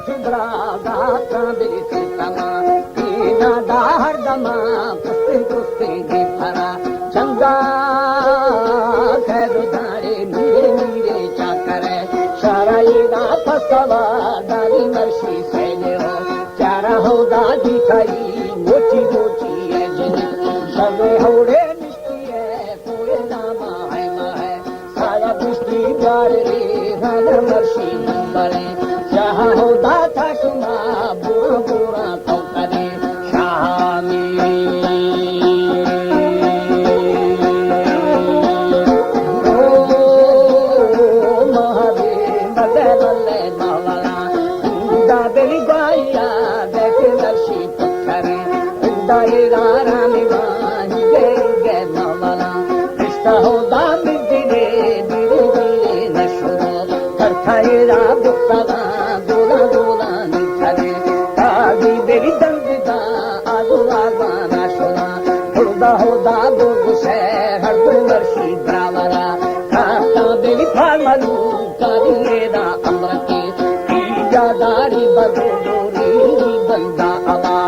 चुबड़ा दाता बेटी तमा दीना दाहर दमा कुस्ते कुस्ते की भरा चंगा खैर धारे नीरे नीरे चाकरे शराइना फसवा दादी मर्शी से हो चारा हो दादी खाई मोची मोची है जिन सबे होड़े निश्ची है कोई नामा है माए साया बिस्ती प्यार रे हर मर्शी नंबरे शाह हो दाता सुना बुरा बुरा तो करे शाह दारी बदोरी बंदा अबा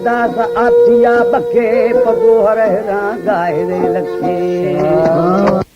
दास आथिया बखे पगो हर गाए लखे।